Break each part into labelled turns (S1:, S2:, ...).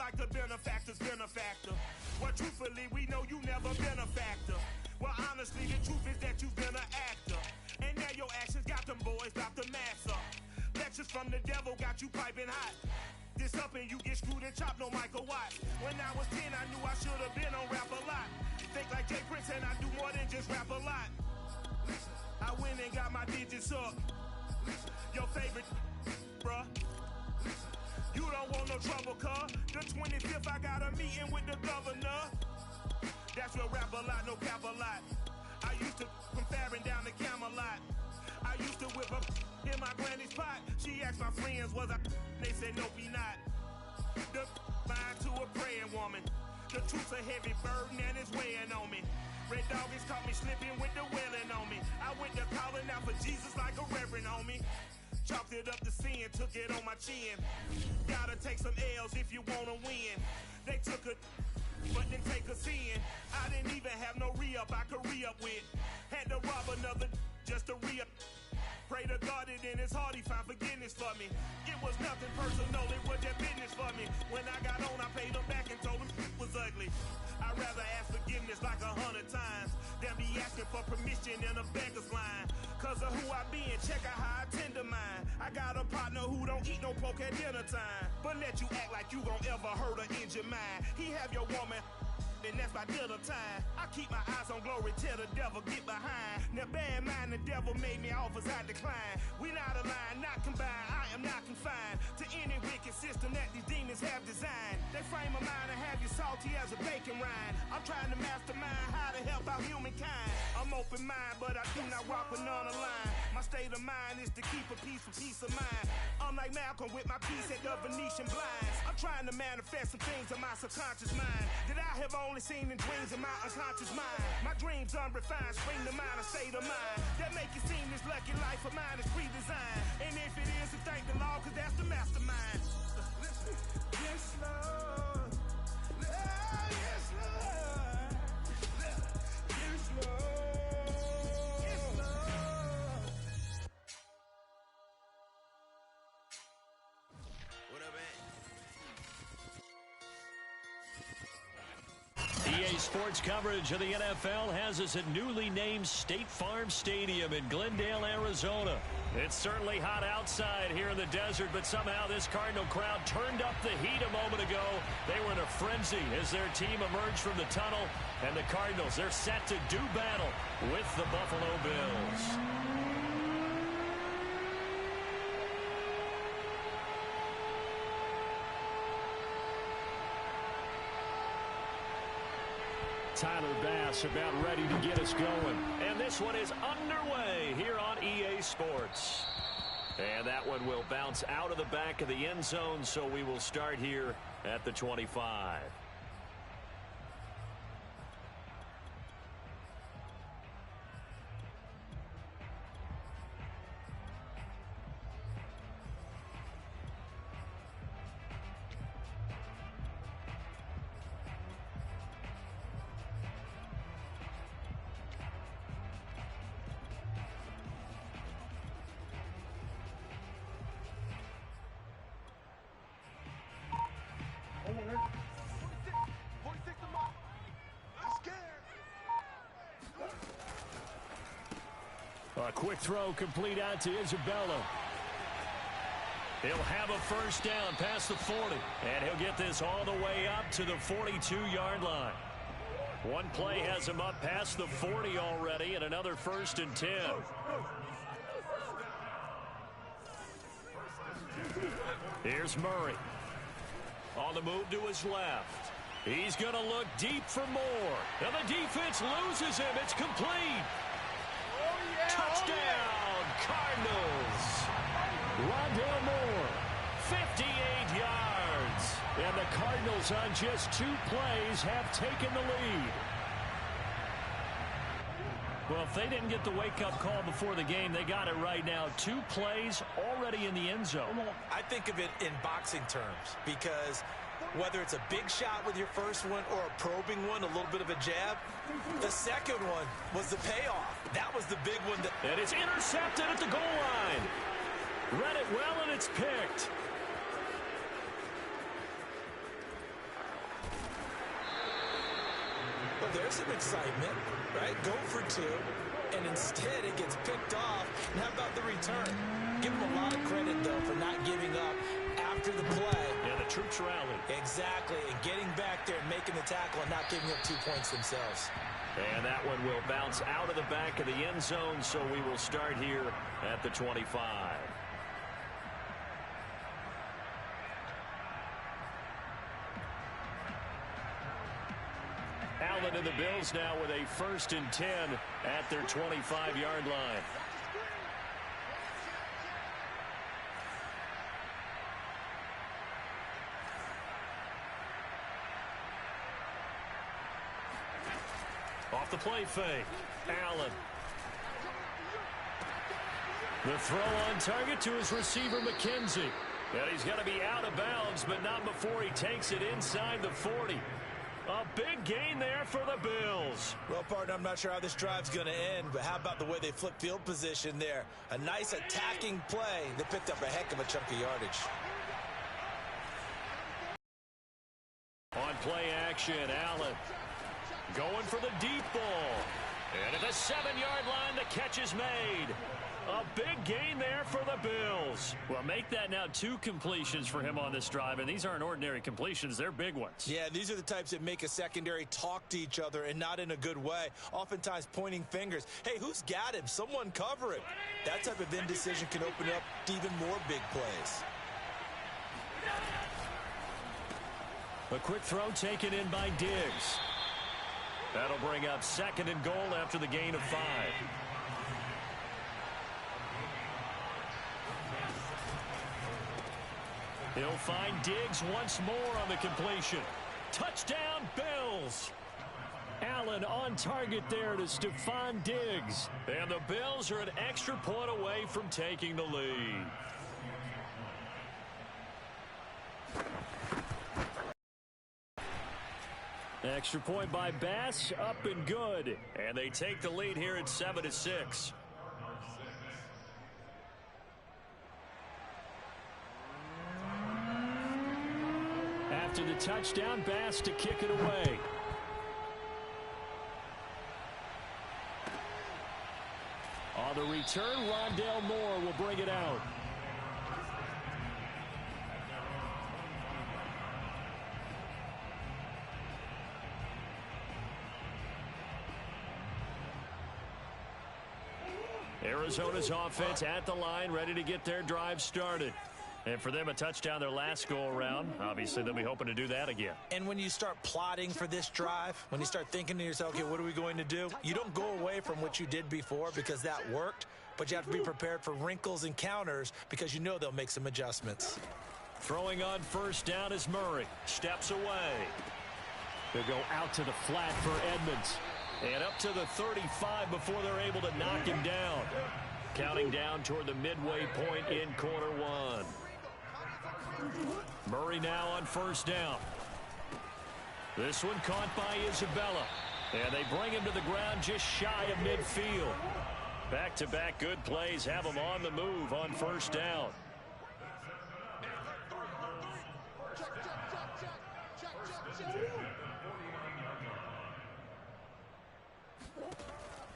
S1: like the benefactor's benefactor. Well, truthfully, we know you never been a factor. Well, honestly, the truth is that you've been an actor. And now your actions got them boys about to mass up. Lectures from the devil got you piping hot. This up and you get screwed and chopped, no Michael Watt. When I was 10, I knew I should have been on Rap a Lot. Think like Jay Prince and I do more than just rap a lot. I went and got my digits up. Your favorite, bruh. You don't want no trouble, cuz. The 25th, I got a meeting with the governor. That's real Rap a Lot, no cap a lot. I used to from Farron down to Camelot. I used to whip up in my granny's pot. She asked my friends, was I? They said, nope, he not. The mind to a praying woman. The truth's a heavy burden and it's weighing on me. Red Doggies caught me slipping with the wailing on me. I went to calling out for Jesus like a reverend homie. Chalked it up to sin, took it on my chin. Gotta take some L's if you wanna win. They took a but didn't take us in. I didn't even have no re-up I could re-up with. Had to rob another just to re-up. Pray to God it in his heart he found forgiveness for me. It was nothing personal, it was their business for me. When I got on, I paid them back and told them it was ugly. I'd rather ask forgiveness like 100 times than be asking for permission in a beggar's line. Cause of who I be and check out how I tend to mine. I got a partner who don't eat no pork at dinner time, but let you act like you gon' ever hurt or injure mine. He have your woman and that's by dinner time. I keep my eyes on glory till the devil get behind. Now bear in mind the devil made me offers I decline. We not aligned, not combined, I am not confined to any wicked system that these demons have designed. They frame a mind and have you salty as a bacon rind. I'm trying to mastermind how to help out humankind. I'm open mind, but I do not walk with none line. My state of mind is to keep a peace of mind. I'm like Malcolm with my piece at the Venetian blinds. I'm trying to manifest some things in my subconscious mind that I have only seen in dreams in my unconscious mind. My dreams unrefined, spring to mind, a state of mind that make it seem this lucky life of mine is pre-designed. And if it is, then thank the Lord, cause that's the mastermind. Yes, Lord. Yes, Lord. Yes, Lord.
S2: What up, man?
S3: EA Sports coverage of the NFL has us at newly named State Farm Stadium in Glendale, Arizona. It's certainly hot outside here in the desert, but somehow this Cardinal crowd turned up the heat a moment ago. They were in a frenzy as their team emerged from the tunnel, and the Cardinals, they're set to do battle with the Buffalo Bills. Tyler Bass about ready to get us going. And this one is underway here on EA Sports. And that one will bounce out of the back of the end zone, so we will start here at the 25. A quick throw complete out to Isabella. He'll have a first down past the 40, and he'll get this all the way up to the 42-yard line. One play has him up past the 40 already, and another 1st and 10. Here's Murray. On the move to his left. He's going to look deep for more. And the defense loses him. It's complete. Touchdown, Cardinals. Rondale Moore, 58 yards. And the Cardinals on just 2 plays have taken the lead. Well, if they didn't get the wake-up call before the game, they got it right now. 2 plays already in the end zone.
S4: I think of it in boxing terms because whether it's a big shot with your first one or a probing one, a little bit of a jab, the second one was the payoff. That was the big one.
S3: And it's intercepted at the goal line. Read it well, and it's picked.
S4: there's some excitement, right? Go for two, and instead it gets picked off. And how about the return? Give them a lot of credit, though, for not giving up after the play.
S3: Yeah, the troops rallied.
S4: Exactly, and getting back there and making the tackle and not giving up 2 points themselves.
S3: And that one will bounce out of the back of the end zone, so we will start here at the 25. Allen and the Bills now with a 1st and 10 at their 25-yard line. Off the play fake, Allen. The throw on target to his receiver, McKenzie. And he's got to be out of bounds, but not before he takes it inside the 40. A big gain there for the Bills.
S4: Well, partner, I'm not sure how this drive's going to end, but how about the way they flip field position there? A nice attacking play. They picked up a heck of a chunk of yardage.
S3: On play action, Allen going for the deep ball. And at the 7-yard line, the catch is made. A big gain there for the Bills. Well, make that now 2 completions for him on this drive, and these aren't ordinary completions. They're big ones.
S4: Yeah, these are the types that make a secondary talk to each other and not in a good way. Oftentimes pointing fingers. Hey, who's got him? Someone cover him. That type of indecision can open up to even more big plays.
S3: A quick throw taken in by Diggs. That'll bring up 2nd and goal after the gain of 5. He'll find Diggs once more on the completion. Touchdown, Bills. Allen on target there to Stephon Diggs. And the Bills are an extra point away from taking the lead. Extra point by Bass, up and good. And they take the lead here at 7-6. After the touchdown, Bass to kick it away. On the return, Rondale Moore will bring it out. Arizona's offense at the line, ready to get their drive started. And for them, a touchdown their last go-around. Obviously, they'll be hoping to do that again.
S4: And when you start plotting for this drive, when you start thinking to yourself, okay, what are we going to do? You don't go away from what you did before because that worked, but you have to be prepared for wrinkles and counters because you know they'll make some adjustments.
S3: Throwing on 1st down is Murray. Steps away. They'll go out to the flat for Edmonds. And up to the 35 before they're able to knock him down. Counting down toward the midway point in quarter 1. Murray now on 1st down. This one caught by Isabella. And they bring him to the ground just shy of midfield. Back-to-back good plays have him on the move on 1st down.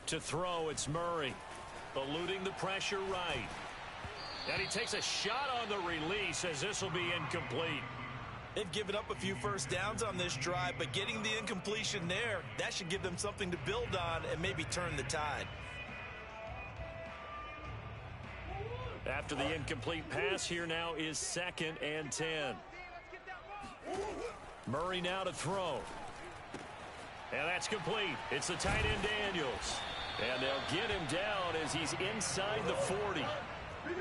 S3: To throw, it's Murray. Eluding the pressure right. And he takes a shot on the release as this will be incomplete.
S4: They've given up a few 1st downs on this drive, but getting the incompletion there, that should give them something to build on and maybe turn the tide.
S3: After the incomplete pass, here now is 2nd and 10. Murray now to throw. And that's complete. It's the tight end Daniels. And they'll get him down as he's inside the 40.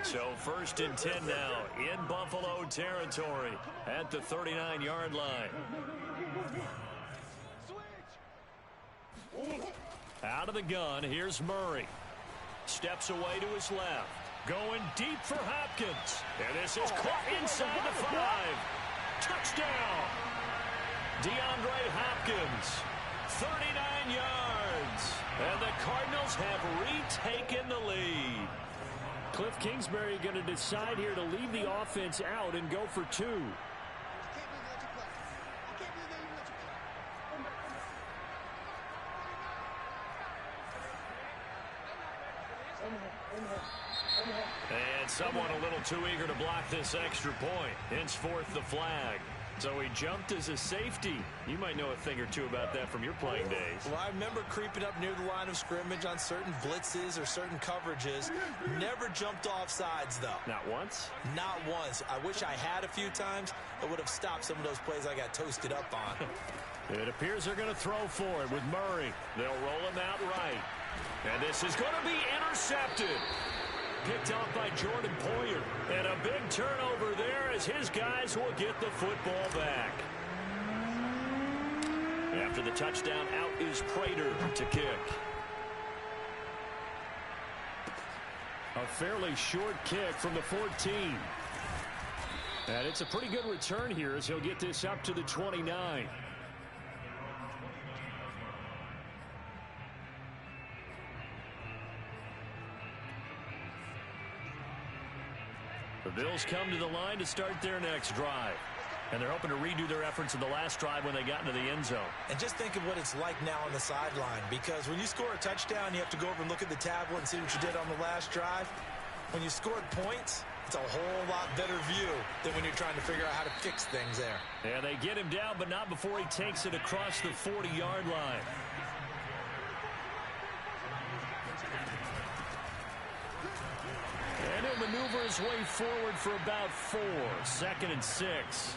S3: So 1st and 10 now in Buffalo territory at the 39-yard line. Out of the gun, here's Murray. Steps away to his left. Going deep for Hopkins. And this is caught inside the 5. Touchdown. DeAndre Hopkins. 39 yards. And the Cardinals have retaken the lead. Cliff Kingsbury going to decide here to leave the offense out and go for 2. And someone a little too eager to block this extra point. Henceforth the flag. So he jumped as a safety. You might know a thing or two about that from your playing days.
S4: Well, I remember creeping up near the line of scrimmage on certain blitzes or certain coverages. Never jumped off sides, though.
S3: Not once?
S4: Not once. I wish I had a few times. It would have stopped some of those plays I got toasted up on.
S3: It appears they're going to throw for it with Murray. They'll roll him out right. And this is going to be intercepted. Picked off by Jordan Poyer. And a big turnover there as his guys will get the football back. After the touchdown, out is Prater to kick. A fairly short kick from the 14. And it's a pretty good return here as he'll get this up to the 29. The Bills come to the line to start their next drive. And they're hoping to redo their efforts in the last drive when they got into the end zone.
S4: And just think of what it's like now on the sideline, because when you score a touchdown, you have to go over and look at the tablet and see what you did on the last drive. When you scored points, it's a whole lot better view than when you're trying to figure out how to fix things there.
S3: And they get him down, but not before he takes it across the 40-yard line. And he'll maneuver his way forward for about 4. 2nd and 6.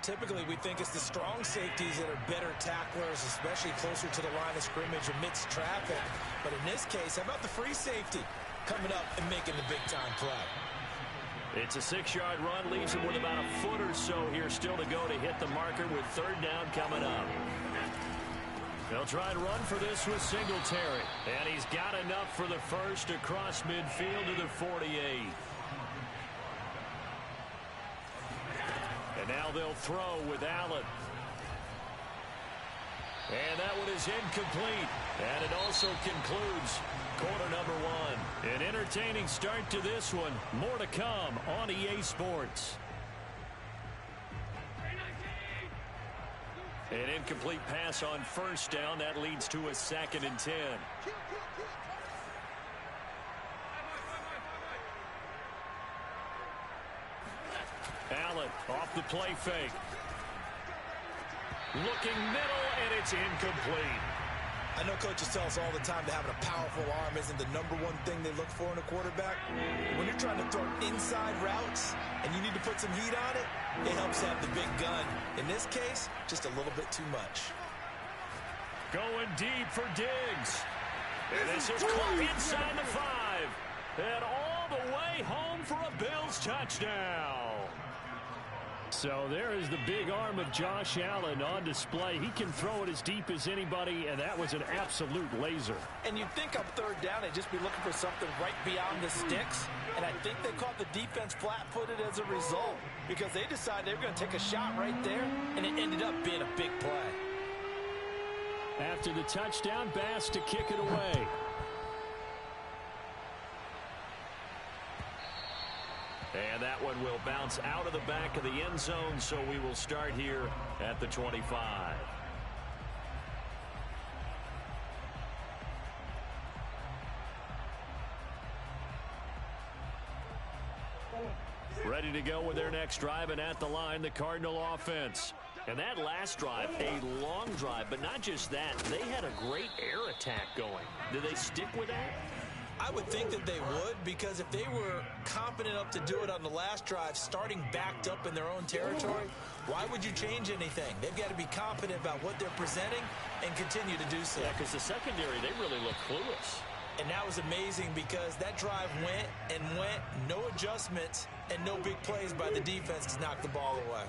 S4: Typically, we think it's the strong safeties that are better tacklers, especially closer to the line of scrimmage amidst traffic. But in this case, how about the free safety coming up and making the big-time play?
S3: It's a 6-yard run, leaves him with about a foot or so here still to go to hit the marker with 3rd down coming up. They'll try and run for this with Singletary. And he's got enough for the first across midfield to the 48. And now they'll throw with Allen. And that one is incomplete. And it also concludes quarter number 1. An entertaining start to this one. More to come on EA Sports. An incomplete pass on 1st down. That leads to a 2nd and 10. Allen off the play fake. Looking middle, and it's incomplete.
S4: I know coaches tell us all the time that having a powerful arm isn't the #1 thing they look for in a quarterback. When you're trying to throw inside routes and you need to put some heat on it, it helps to have the big gun. In this case, just a little bit too much.
S3: Going deep for Diggs. And this is caught inside the 5. And all the way home for a Bills touchdown. So there is the big arm of Josh Allen on display. He can throw it as deep as anybody, and that was an absolute laser.
S4: And you'd think on 3rd down they'd just be looking for something right beyond the sticks. And I think they caught the defense flat-footed as a result, because they decided they were going to take a shot right there, and it ended up being a big play.
S3: After the touchdown, Bass to kick it away. And that one will bounce out of the back of the end zone, so we will start here at the 25. Ready to go with their next drive, and at the line, the Cardinal offense. And that last drive, a long drive, but not just that. They had a great air attack going. Did they stick with that?
S4: I would think that they would, because if they were confident enough to do it on the last drive, starting backed up in their own territory, why would you change anything? They've got to be confident about what they're presenting and continue to do so.
S3: Yeah, because the secondary, they really look clueless.
S4: And that was amazing, because that drive went and went, no adjustments, and no big plays by the defense to knock the ball away.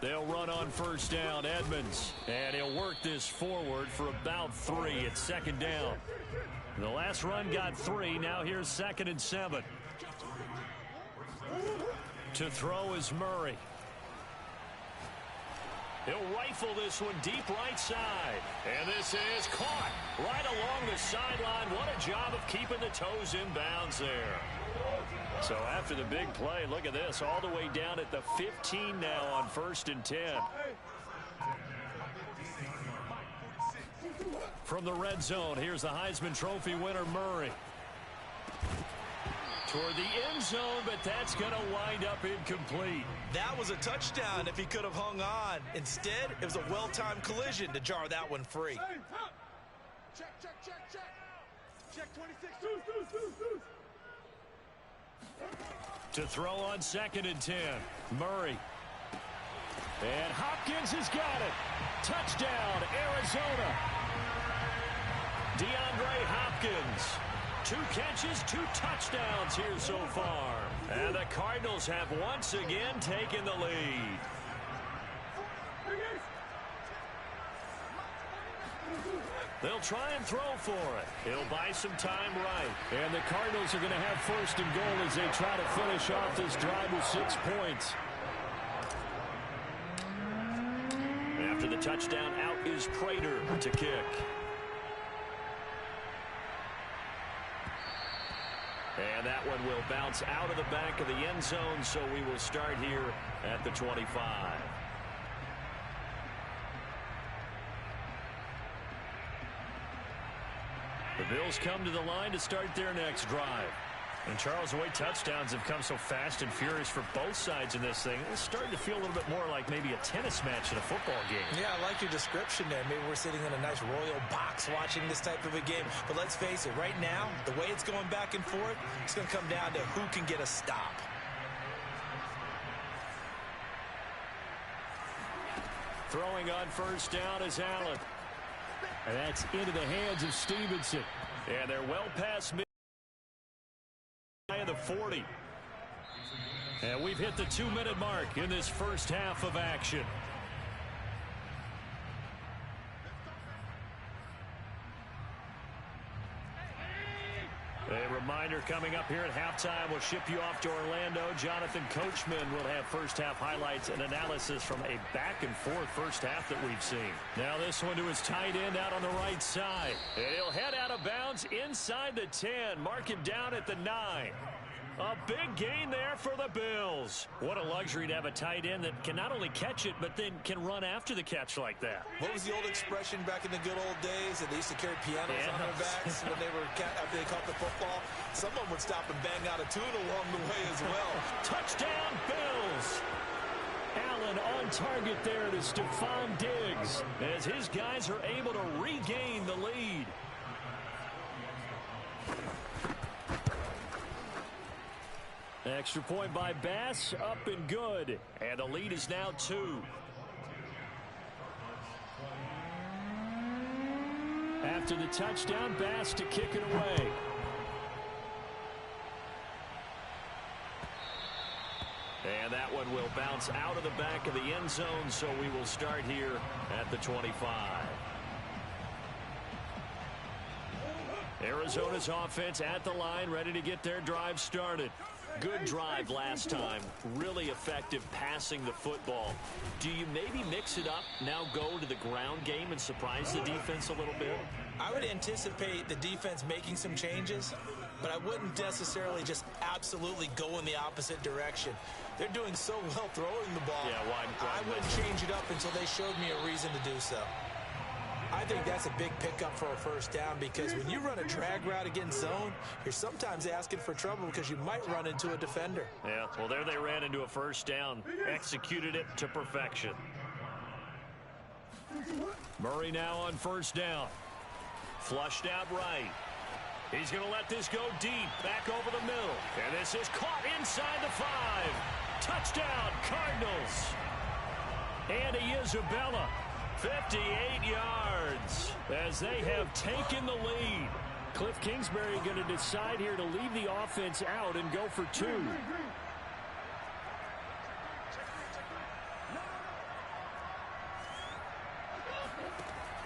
S3: They'll run on 1st down, Edmonds. And he'll work this forward for about 3 at 2nd down. The last run got 3. Now here's 2nd and 7. To throw is Murray. He'll rifle this one deep right side. And this is caught right along the sideline. What a job of keeping the toes in bounds there. So after the big play, look at this, all the way down at the 15 now on 1st and 10. From the red zone, here's the Heisman Trophy winner, Murray. Toward the end zone, but that's going to wind up incomplete.
S4: That was a touchdown if he could have hung on. Instead, it was a well-timed collision to jar that one free.
S1: Check. Check 26.
S3: To throw on 2nd and 10. Murray. And Hopkins has got it. Touchdown, Arizona. DeAndre Hopkins. 2 catches, 2 touchdowns here so far. And the Cardinals have once again taken the lead. They'll try and throw for it. It'll buy some time right. And the Cardinals are going to have 1st and goal as they try to finish off this drive with 6 points. After the touchdown, out is Prater to kick. And that one will bounce out of the back of the end zone, so we will start here at the 25. The Bills come to the line to start their next drive. And Charles, the way touchdowns have come so fast and furious for both sides in this thing, it's starting to feel a little bit more like maybe a tennis match in a football game. Yeah, I like your description there. Maybe we're sitting in a nice royal box watching this type of a game. But let's face it, right now, the way it's going back and forth, it's going to come down to who can get a stop. Throwing on 1st down is Allen. And that's into the hands of Stevenson. And they're well past mid. The 40. And we've hit the 2-minute mark in this first half of action. A reminder coming up here at halftime. We'll ship you off to Orlando. Jonathan Coachman will have first half highlights and analysis from a back and forth first half that we've seen. Now this one to his tight end out on the right side. And he'll head out of bounds inside the 10. Mark him down at the 9. A big gain there for the Bills. What a luxury to have a tight end that can not only catch it, but then can run after the catch like that. What was the old expression back in the good old days that they used to carry pianos on their backs when they were after they caught the football? Someone would stop and bang out a tune along the way as well. Touchdown, Bills! Allen on target there to Stephon Diggs as his guys are able to regain the lead. Extra point by Bass, up and good. And the lead is now 2. After the touchdown, Bass to kick it away. And that one will bounce out of the back of the end zone, so we will start here at the 25. Arizona's offense at the line, ready to get their drive started. Good drive last time. Really effective passing the football. Do you maybe mix it up, now go to the ground game and surprise the defense a little bit? I would anticipate the defense making some changes, but I wouldn't necessarily just absolutely go in the opposite direction. They're doing so well throwing the ball. Yeah, I wouldn't change it up until they showed me a reason to do so. I think that's a big pickup for a first down because when you run a drag route against zone, you're sometimes asking for trouble because you might run into a defender. Yeah, well, there they ran into a first down, executed it to perfection. Murray now on first down. Flushed out right. He's going to let this go deep, back over the middle. And this is caught inside the 5. Touchdown, Cardinals. Andy Isabella. 58 yards as they have taken the lead. Cliff Kingsbury going to decide here to leave the offense out and go for 2.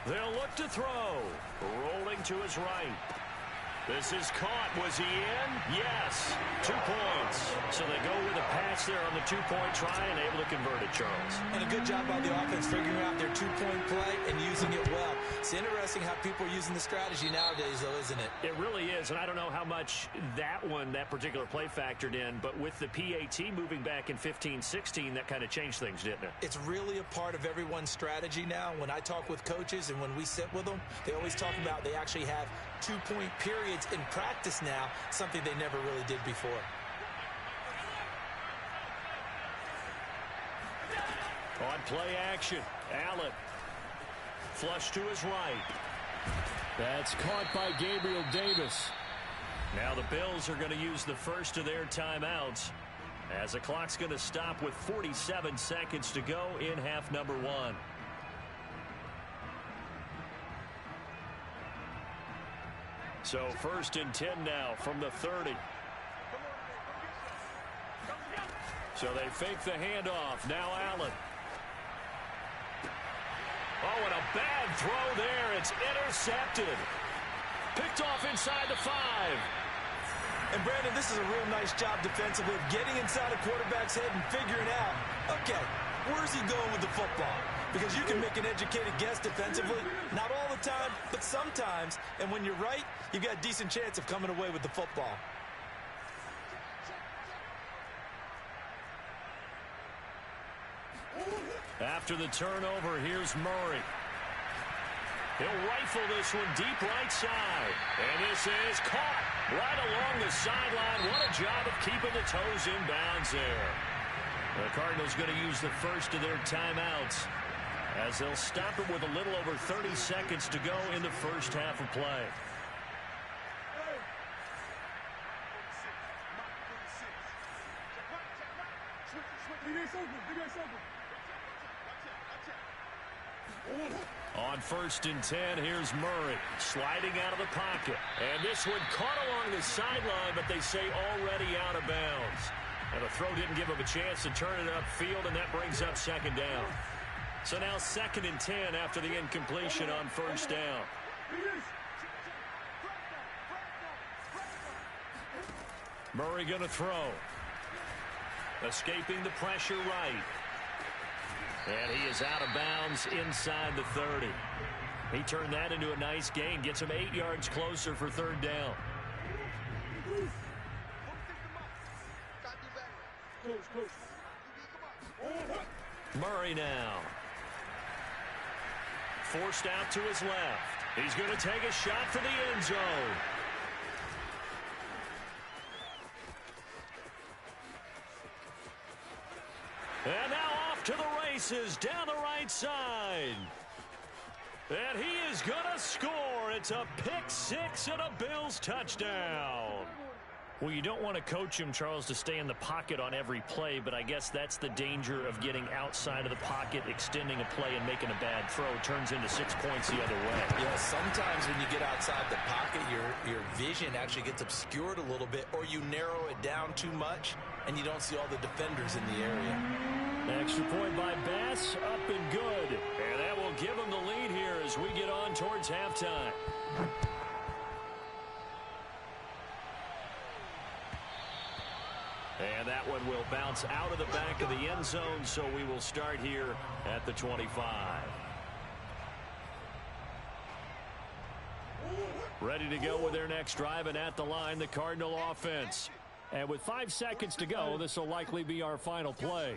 S3: They'll look to throw. Rolling to his right. This is caught. Was he in? Yes. 2 points. So they go with a pass there on the 2-point try and able to convert it, Charles.
S4: And a good job by the offense figuring out their 2-point play and using it well. It's interesting how people are using the strategy nowadays, though, isn't it?
S3: It really is, and I don't know how much that particular play factored in, but with the PAT moving back in 15-16, that kind of changed things, didn't it?
S4: It's really a part of everyone's strategy now. When I talk with coaches and when we sit with them, they always talk about they actually have 2-point periods in practice now, something they never really did before.
S3: On play action, Allen. Flush to his right. That's caught by Gabriel Davis. Now the Bills are going to use the first of their timeouts as the clock's going to stop with 47 seconds to go in half number 1. So 1st and 10 now from the 30. So they fake the handoff. Now Allen. Oh, and a bad throw there. It's intercepted. Picked off inside the 5.
S4: And, Brandon, this is a real nice job defensively of getting inside a quarterback's head and figuring out, okay, where's he going with the football? Because you can make an educated guess defensively, not all the time, but sometimes. And when you're right, you've got a decent chance of coming away with the football.
S3: After the turnover, here's Murray. He'll rifle this one deep right side. And this is caught right along the sideline. What a job of keeping the toes in bounds there. The Cardinals going to use the first of their timeouts as they'll stop it with a little over 30 seconds to go in the first half of play. On 1st and 10, here's Murray sliding out of the pocket. And this one caught along the sideline, but they say already out of bounds. And the throw didn't give him a chance to turn it upfield, and that brings up 2nd down. So now 2nd and 10 after the incompletion on 1st down. Murray going to throw. Escaping the pressure right. And he is out of bounds inside the 30. He turned that into a nice gain. Gets him 8 yards closer for 3rd down. Murray now. Forced out to his left. He's going to take a shot for the end zone. And now off to the races down the right side. And he is going to score. It's a pick-6 and a Bills touchdown. Well, you don't want to coach him, Charles, to stay in the pocket on every play, but I guess that's the danger of getting outside of the pocket, extending a play, and making a bad throw. Turns into 6 points the other way.
S4: Yeah, sometimes when you get outside the pocket, your vision actually gets obscured a little bit, or you narrow it down too much, and you don't see all the defenders in the area.
S3: Extra point by Bass, up and good. And that will give him the lead here as we get on towards halftime. And that one will bounce out of the back of the end zone, so we will start here at the 25. Ready to go with their next drive, and at the line, the Cardinal offense. And with 5 seconds to go, this will likely be our final play.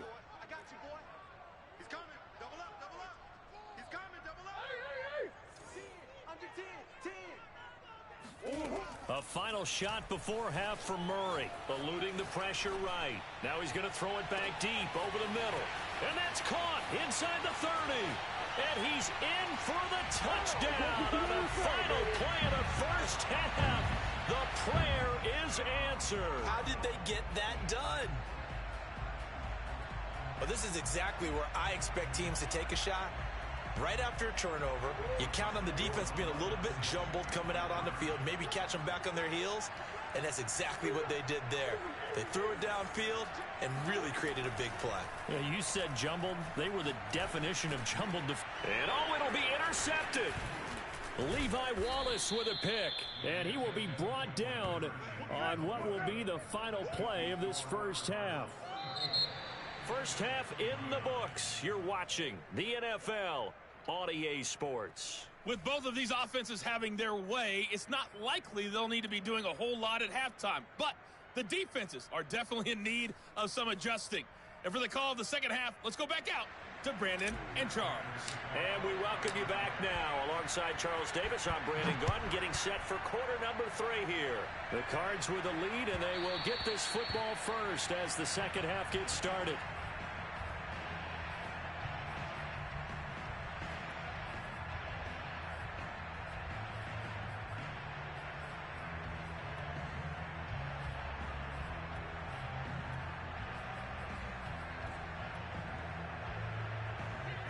S3: A final shot before half for Murray, eluding the pressure right. Now he's going to throw it back deep over the middle. And that's caught inside the 30. And he's in for the touchdown on the final play of the first half. The prayer is answered.
S4: How did they get that done? Well, this is exactly where I expect teams to take a shot. Right after a turnover, you count on the defense being a little bit jumbled coming out on the field, maybe catch them back on their heels, and that's exactly what they did there. They threw it downfield and really created a big play.
S3: Yeah, you said jumbled. They were the definition of jumbled. And it'll be intercepted. Levi Wallace with a pick, and he will be brought down on what will be the final play of this first half. First half in the books. You're watching the NFL on EA Sports.
S5: With both of these offenses having their way, it's not likely they'll need to be doing a whole lot at halftime. But the defenses are definitely in need of some adjusting. And for the call of the second half, let's go back out to Brandon and Charles.
S3: And we welcome you back now. Alongside Charles Davis, I'm Brandon Gunn, getting set for quarter number 3 here. The Cards with the lead, and they will get this football first as the second half gets started.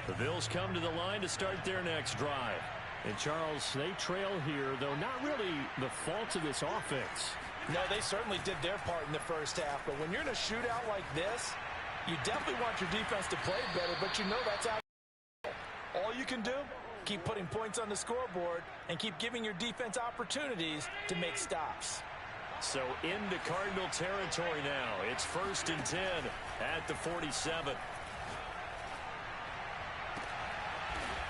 S3: The Bills come to the line to start their next drive. And Charles, they trail here, though not really the fault of this offense.
S4: No, they certainly did their part in the first half. But when you're in a shootout like this, you definitely want your defense to play better, but you know that's out. All you can do, keep putting points on the scoreboard and keep giving your defense opportunities to make stops.
S3: So into Cardinal territory now. It's 1st and 10 at the 47.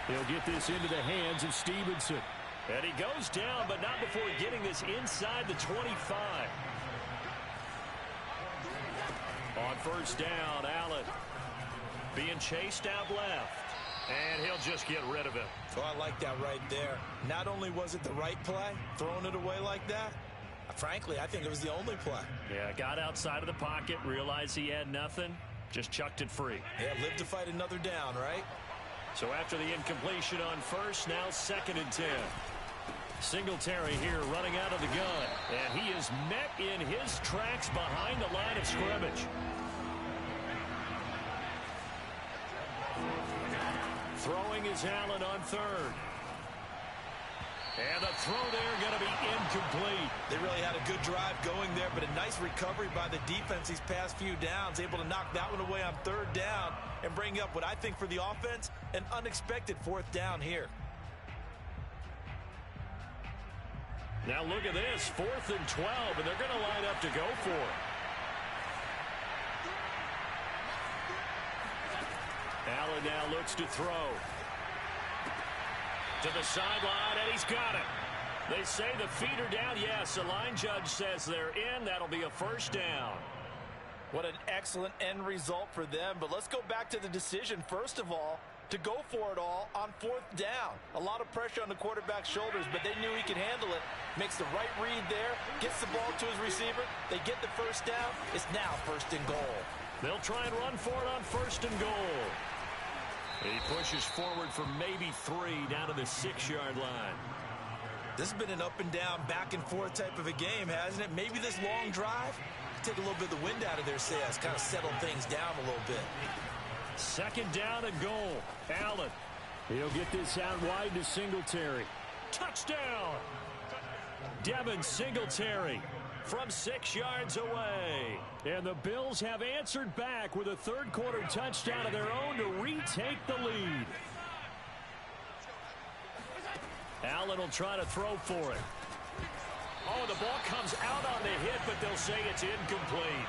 S3: He'll get this into the hands of Stevenson. And he goes down, but not before getting this inside the 25. On first down, Allen being chased out left. And he'll just get rid of it.
S4: Oh, I like that right there. Not only was it the right play, throwing it away like that, frankly, I think it was the only play.
S3: Yeah, got outside of the pocket, realized he had nothing, just chucked it free.
S4: Yeah, live to fight another down, right?
S3: So after the incompletion on first, now 2nd and 10. Singletary here running out of the gun. And he is met in his tracks behind the line of scrimmage. Throwing is Allen on 3rd. And the throw there going to be incomplete.
S4: They really had a good drive going there, but a nice recovery by the defense these past few downs, able to knock that one away on 3rd down and bring up what I think for the offense, an unexpected 4th down here.
S3: Now look at this, 4th and 12, and they're going to line up to go for it. Allen now looks to throw. To the sideline, and he's got it. They say the feet are down. Yes, the line judge says they're in. That'll be a 1st down.
S4: What an excellent end result for them. But let's go back to the decision, first of all, to go for it all on 4th down. A lot of pressure on the quarterback's shoulders, but they knew he could handle it. Makes the right read there, gets the ball to his receiver. They get the 1st down. It's now 1st and goal.
S3: They'll try and run for it on 1st and goal. He pushes forward for maybe 3 down to the 6-yard line.
S4: This has been an up and down, back and forth type of a game, hasn't it? Maybe this long drive take a little bit of the wind out of their sails, kind of settle things down a little bit.
S3: 2nd down and goal. Allen. He'll get this out wide to Singletary. Touchdown! Devin Singletary from 6 yards away. And the Bills have answered back with a 3rd quarter touchdown of their own to retake the lead. Allen will try to throw for it. Oh, the ball comes out on the hit, but they'll say it's incomplete.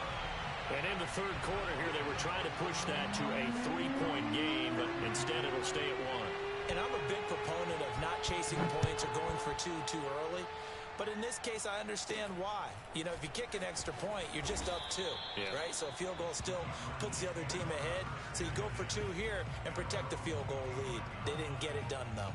S3: And in the 3rd quarter here, they were trying to push that to a 3-point game, but instead it'll stay at 1.
S4: And I'm a big proponent of not chasing points or going for 2 too early. But in this case, I understand why. You know, if you kick an extra point, you're just up 2, right? So a field goal still puts the other team ahead. So you go for 2 here and protect the field goal lead. They didn't get it done, though.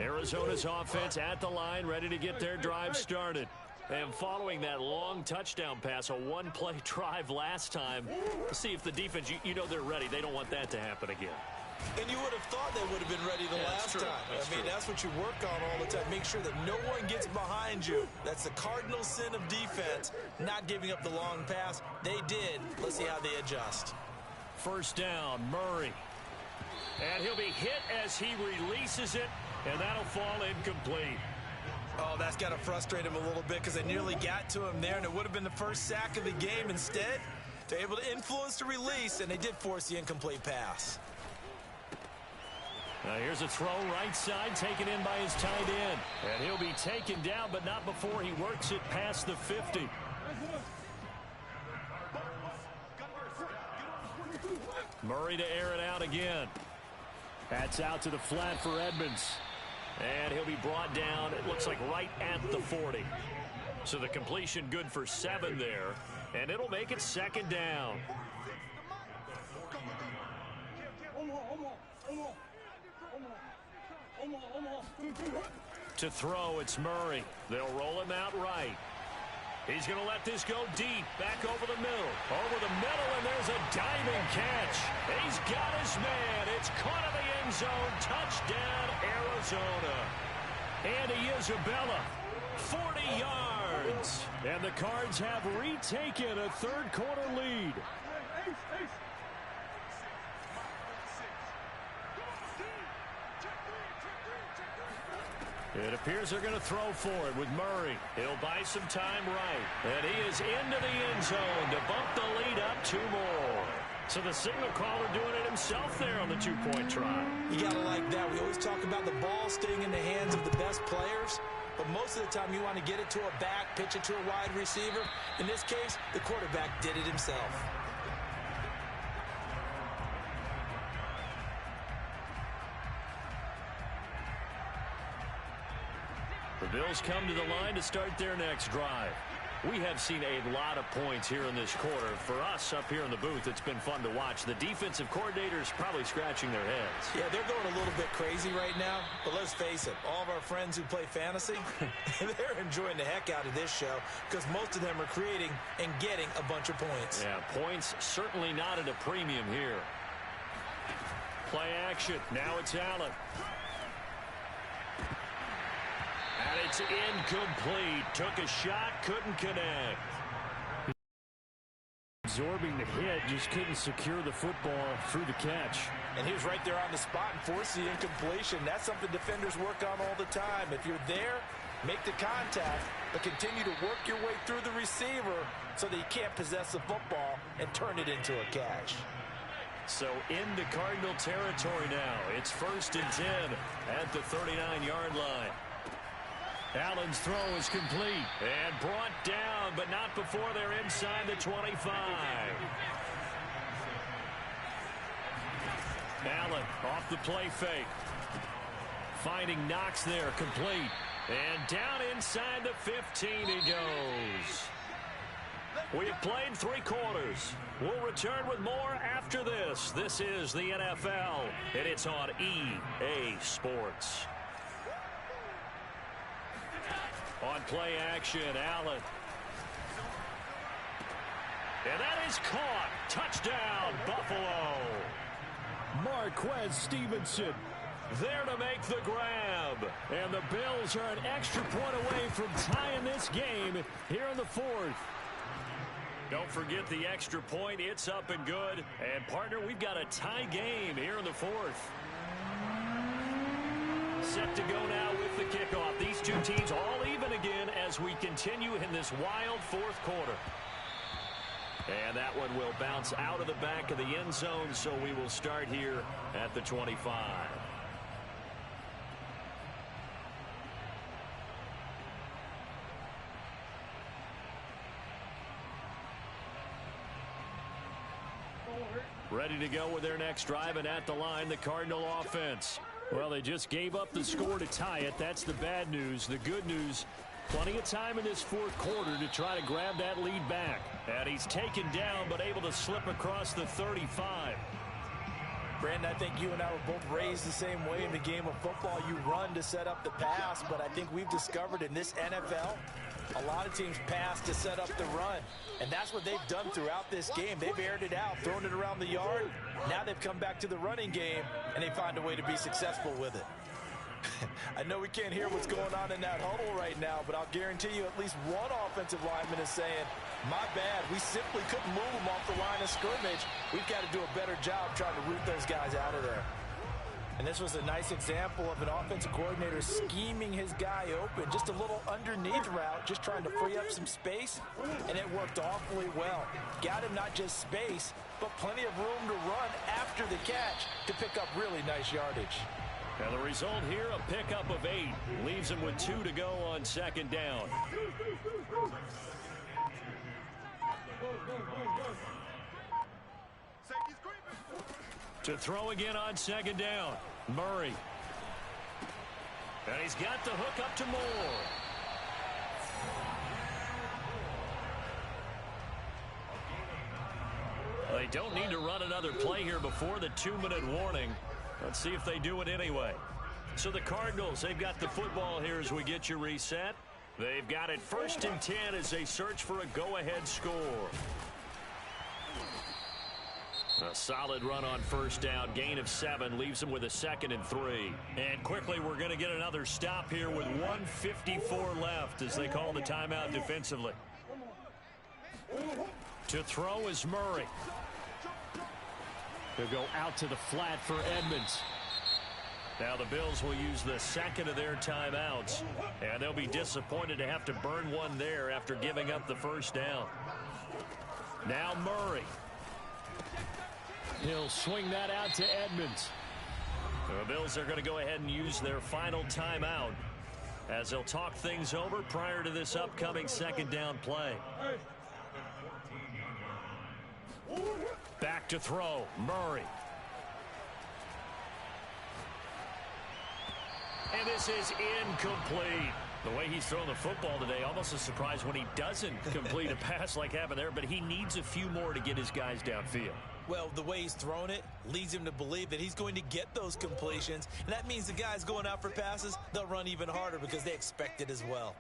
S3: Arizona's offense at the line, ready to get their drive started. And following that long touchdown pass, a 1-play drive last time, see if the defense, you know they're ready. They don't want that to happen again.
S4: And you would have thought they would have been ready the last time. I mean, that's what you work on all the time. Make sure that no one gets behind you. That's the cardinal sin of defense, not giving up the long pass. They did. Let's see how they adjust.
S3: 1st down, Murray. And he'll be hit as he releases it, and that'll fall incomplete.
S4: Oh, that's got to frustrate him a little bit because they nearly got to him there, and it would have been the first sack of the game. Instead, they're able to influence the release, and they did force the incomplete pass.
S3: Now here's a throw right side taken in by his tight end. And he'll be taken down, but not before he works it past the 50. Murray to air it out again. That's out to the flat for Edmonds. And he'll be brought down, it looks like right at the 40. So the completion good for 7 there. And it'll make it second down. To throw, it's Murray. They'll roll him out right. He's going to let this go deep. Back over the middle. Over the middle, and there's a diving catch. He's got his man. It's caught in the end zone. Touchdown, Arizona. Andy Isabella, 40 yards. And the Cards have retaken a third-quarter lead. It appears they're going to throw for it with Murray. He'll buy some time right. And he is into the end zone to bump the lead up 2 more. So the signal caller doing it himself there on the 2-point try.
S4: You got to like that. We always talk about the ball staying in the hands of the best players. But most of the time you want to get it to a back, pitch it to a wide receiver. In this case, the quarterback did it himself.
S3: The Bills come to the line to start their next drive. We have seen a lot of points here in this quarter. For us up here in the booth, it's been fun to watch. The defensive coordinators probably scratching their heads.
S4: Yeah, they're going a little bit crazy right now. But let's face it, all of our friends who play fantasy, they're enjoying the heck out of this show because most of them are creating and getting a bunch of points.
S3: Yeah, points certainly not at a premium here. Play action. Now it's Allen. And it's incomplete. Took a shot, couldn't connect. Absorbing the hit, just couldn't secure the football through the catch.
S4: And he was right there on the spot and forced the incompletion. That's something defenders work on all the time. If you're there, make the contact, but continue to work your way through the receiver so that you can't possess the football and turn it into a catch.
S3: So into Cardinal territory now. It's 1st and 10 at the 39-yard line. Allen's throw is complete and brought down, but not before they're inside the 25. Allen off the play fake. Finding Knox there, complete. And down inside the 15 he goes. We have played 3 quarters. We'll return with more after this. This is the NFL, and it's on EA Sports. On play action, Allen. And that is caught. Touchdown, Buffalo. Marquez Stevenson there to make the grab. And the Bills are an extra point away from tying this game here in the 4th. Don't forget the extra point. It's up and good. And, partner, we've got a tie game here in the 4th. Set to go now with the kickoff. These two teams all even again as we continue in this wild 4th quarter. And that one will bounce out of the back of the end zone, so we will start here at the 25. Ready to go with their next drive, and at the line, the Cardinal offense. Well, they just gave up the score to tie it. That's the bad news. The good news, plenty of time in this 4th quarter to try to grab that lead back. And he's taken down, but able to slip across the 35.
S4: Brandon, I think you and I were both raised the same way in the game of football. You run to set up the pass, but I think we've discovered in this NFL, a lot of teams pass to set up the run. And that's what they've done throughout this game. They've aired it out, thrown it around the yard. Now they've come back to the running game, and they find a way to be successful with it. I know we can't hear what's going on in that huddle right now, but I'll guarantee you at least one offensive lineman is saying, my bad, we simply couldn't move them off the line of scrimmage. We've got to do a better job trying to root those guys out of there. And this was a nice example of an offensive coordinator scheming his guy open. Just a little underneath route, just trying to free up some space, and it worked awfully well. Got him not just space, but plenty of room to run after the catch to pick up really nice yardage.
S3: And the result here, a pickup of 8. Leaves him with 2 to go on second down. To throw again on second down, Murray. And he's got the hook up to Moore. They don't need to run another play here before the 2-minute warning. Let's see if they do it anyway. So the Cardinals, they've got the football here as we get you reset. They've got it 1st and 10 as they search for a go-ahead score. A solid run on 1st down. Gain of 7 leaves them with a 2nd and 3. And quickly we're going to get another stop here with 1:54 left as they call the timeout defensively. To throw is Murray. He'll go out to the flat for Edmonds. Now the Bills will use the 2nd of their timeouts, and they'll be disappointed to have to burn one there after giving up the 1st down. Now Murray. He'll swing that out to Edmonds. The Bills are going to go ahead and use their final timeout as they'll talk things over prior to this upcoming 2nd down play. Back to throw, Murray. And this is incomplete. The way he's throwing the football today, almost a surprise when he doesn't complete a pass like happened there, but he needs a few more to get his guys downfield.
S4: Well, the way he's thrown it leads him to believe that he's going to get those completions, and that means the guys going out for passes, they'll run even harder because they expect it as well.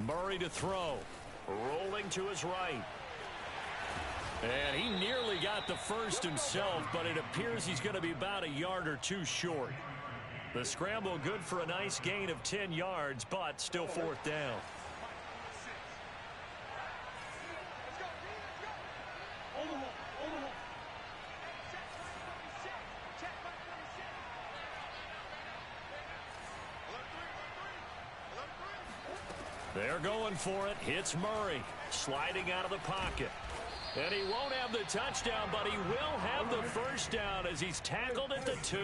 S3: Murray to throw, rolling to his right. And he nearly got the 1st himself, but it appears he's going to be about a yard or 2 short. The scramble good for a nice gain of 10 yards, but still 4th down. They're going for it. Hits Murray, sliding out of the pocket. And he won't have the touchdown, but he will have the 1st down as he's tackled at the 2.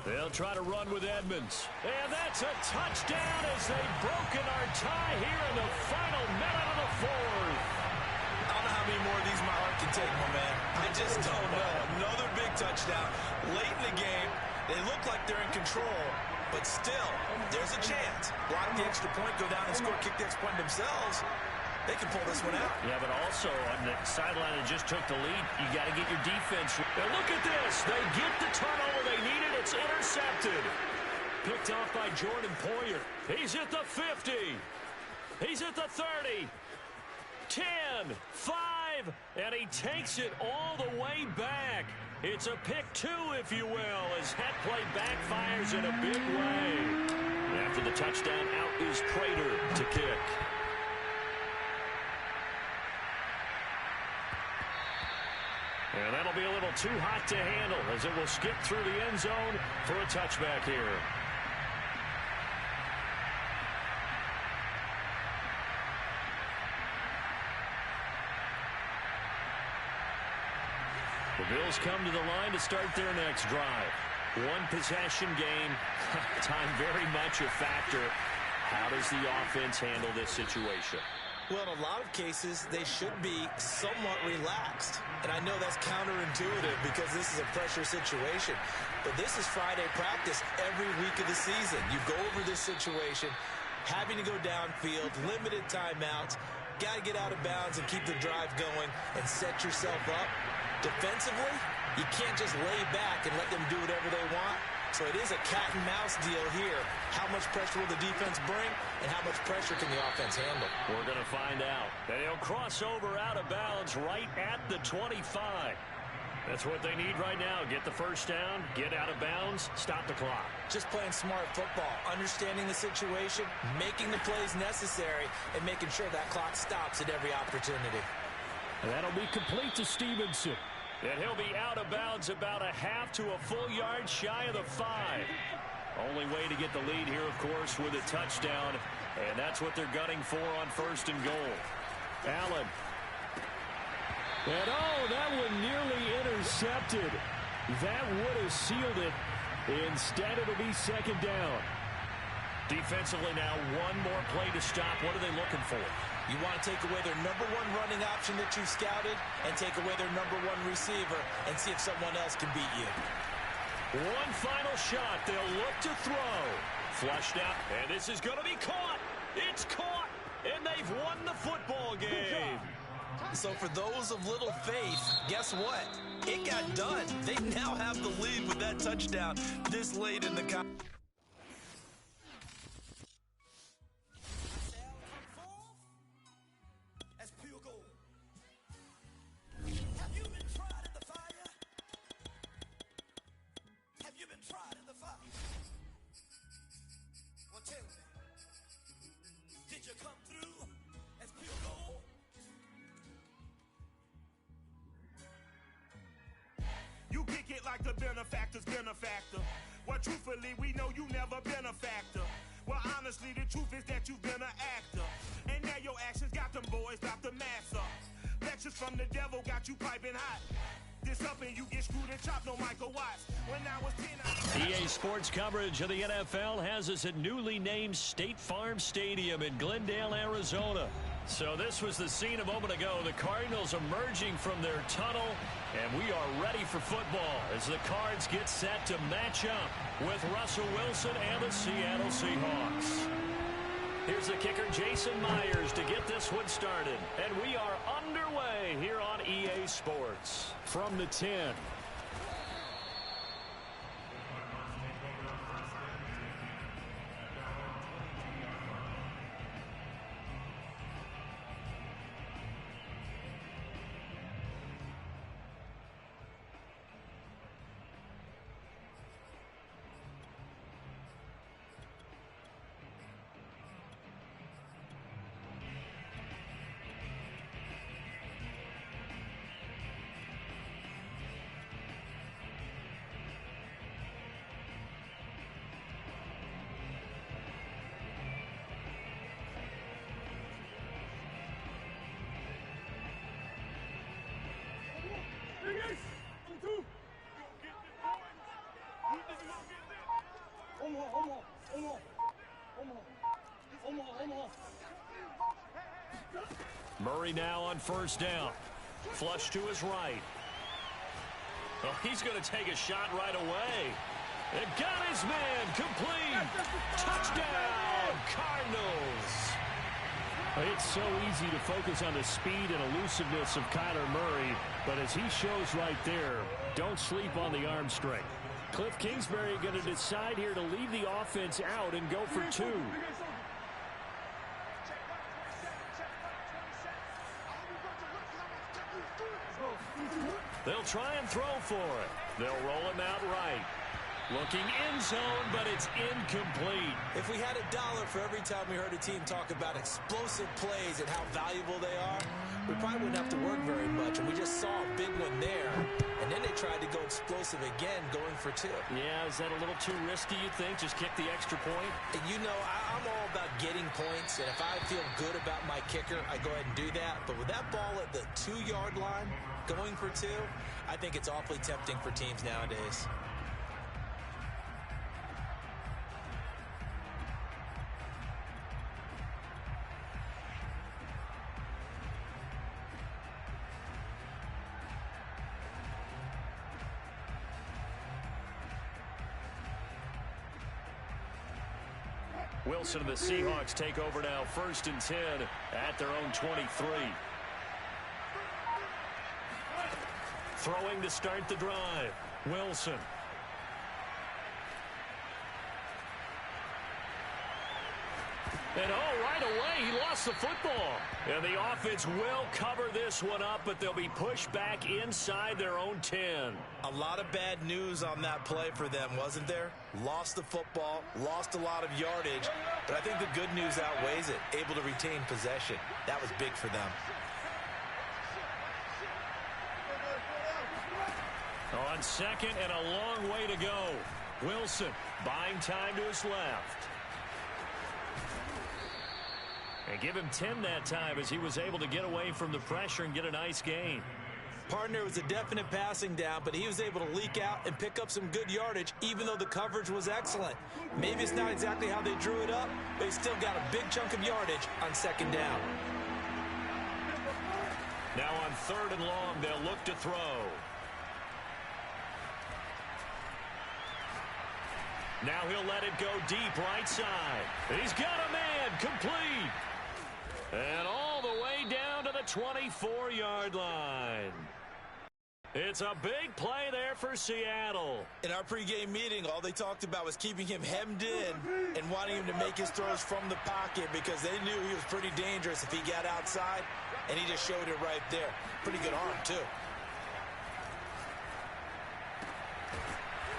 S3: They'll try to run with Edmonds. And that's a touchdown as they've broken our tie here in the final minute of the 4th.
S4: I don't know how many more of these my heart can take, my man. I just don't know. Another big touchdown late in the game. They look like they're in control, but still, there's a chance. Block the extra point, go down and score, kick the extra point themselves. They can pull this one out.
S3: Yeah, but also on the sideline that just took the lead, you got to get your defense. Now look at this. They get the turnover they needed. It's intercepted. Picked off by Jordan Poyer. He's at the 50. He's at the 30. 10, 5, and he takes it all the way back. It's a pick 2, if you will, as that play backfires in a big way. After the touchdown, out is Prater to kick. And that'll be a little too hot to handle as it will skip through the end zone for a touchback here. The Bills come to the line to start their next drive. One possession game. Time very much a factor. How does the offense handle this situation?
S4: Well, in a lot of cases, they should be somewhat relaxed. And I know that's counterintuitive because this is a pressure situation. But this is Friday practice every week of the season. You go over this situation, having to go downfield, limited timeouts, got to get out of bounds and keep the drive going and set yourself up. Defensively, you can't just lay back and let them do whatever they want. So it is a cat-and-mouse deal here. How much pressure will the defense bring, and how much pressure can the offense handle?
S3: We're going to find out. They'll cross over out of bounds right at the 25. That's what they need right now. Get the first down, get out of bounds, stop the clock.
S4: Just playing smart football, understanding the situation, making the plays necessary, and making sure that clock stops at every opportunity.
S3: And that'll be complete to Stevenson. And he'll be out of bounds about a half to a full yard shy of the 5. Only way to get the lead here, of course, with a touchdown. And that's what they're gunning for on 1st and goal. Allen. And that one nearly intercepted. That would have sealed it. Instead, it'll be 2nd down. Defensively now, one more play to stop. What are they looking for?
S4: You want to take away their number 1 running option that you scouted and take away their number 1 receiver and see if someone else can beat you.
S3: One final shot. They'll look to throw. Flushed out, and this is going to be caught. It's caught, and they've won the football game.
S4: So for those of little faith, guess what? It got done. They now have the lead with that touchdown this late in the contest.
S1: Like the benefactor's benefactor. Well, truthfully, we know you never been a factor. Well, honestly, the truth is that you've been an actor. And now your actions got them boys drop the mask up. Lectures from the devil got you piping hot. This up and you get screwed and chopped, no Michael Watts. When I was 10,
S3: EA Sports coverage of the NFL has us at newly named State Farm Stadium in Glendale, Arizona. So this was the scene a moment ago. The Cardinals emerging from their tunnel, and we are ready for football as the Cards get set to match up with Russell Wilson and the Seattle Seahawks. Here's the kicker, Jason Myers, to get this one started. And we are underway here on EA Sports from the 10. Murray now on 1st down. Flush to his right. Oh, he's going to take a shot right away. And got his man complete. Touchdown, Cardinals. It's so easy to focus on the speed and elusiveness of Kyler Murray, but as he shows right there, don't sleep on the arm strength. Cliff Kingsbury going to decide here to leave the offense out and go for 2. They'll try and throw for it. They'll roll him out right. Looking end zone, but it's incomplete.
S4: If we had $1 for every time we heard a team talk about explosive plays and how valuable they are, we probably wouldn't have to work very much. And we just saw a big one there. And then they tried to go explosive again, going for 2.
S3: Yeah, is that a little too risky, you think? Just kick the extra point?
S4: And you know, I'm all about getting points. And if I feel good about my kicker, I go ahead and do that. But with that ball at the 2-yard line, going for 2, I think it's awfully tempting for teams nowadays.
S3: Wilson and the Seahawks take over now, 1st and 10 at their own 23. Throwing to start the drive. Wilson. And right away, he lost the football. And the offense will cover this one up, but they'll be pushed back inside their own 10.
S4: A lot of bad news on that play for them, wasn't there? Lost the football, lost a lot of yardage, but I think the good news outweighs it. Able to retain possession. That was big for them.
S3: On second and a long way to go. Wilson buying time to his left. And give him 10 that time as he was able to get away from the pressure and get a nice gain.
S4: Partner was a definite passing down, but he was able to leak out and pick up some good yardage, even though the coverage was excellent. Maybe it's not exactly how they drew it up, but he still got a big chunk of yardage on second down.
S3: Now on third and long, they'll look to throw. Now he'll let it go deep right side. He's got a man, complete. And all the way down to the 24-yard line. It's a big play there for Seattle.
S4: In our pregame meeting, all they talked about was keeping him hemmed in and wanting him to make his throws from the pocket because they knew he was pretty dangerous if he got outside, and he just showed it right there. Pretty good arm, too.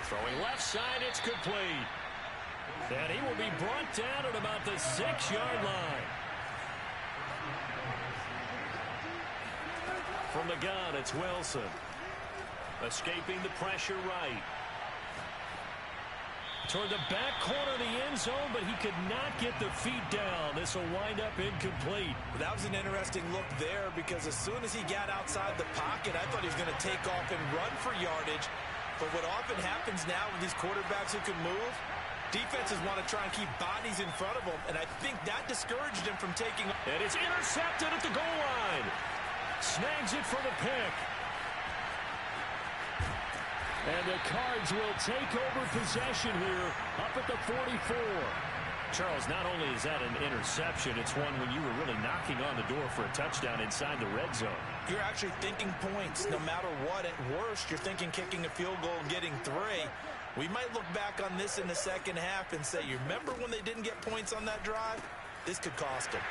S3: Throwing left side, it's complete. And he will be brought down at about the 6-yard line. From the gun, it's Wilson. Escaping the pressure right. Toward the back corner of the end zone, but he could not get the feet down. This will wind up incomplete.
S4: That was an interesting look there because as soon as he got outside the pocket, I thought he was going to take off and run for yardage. But what often happens now with these quarterbacks who can move, defenses want to try and keep bodies in front of them, and I think that discouraged him from taking.
S3: And it's intercepted at the goal line. Snags it for the pick. And the Cards will take over possession here up at the 44. Charles, not only is that an interception, it's one when you were really knocking on the door for a touchdown inside the red zone.
S4: You're actually thinking points no matter what. At worst, you're thinking kicking a field goal and getting 3. We might look back on this in the second half and say, you remember when they didn't get points on that drive? This could cost them.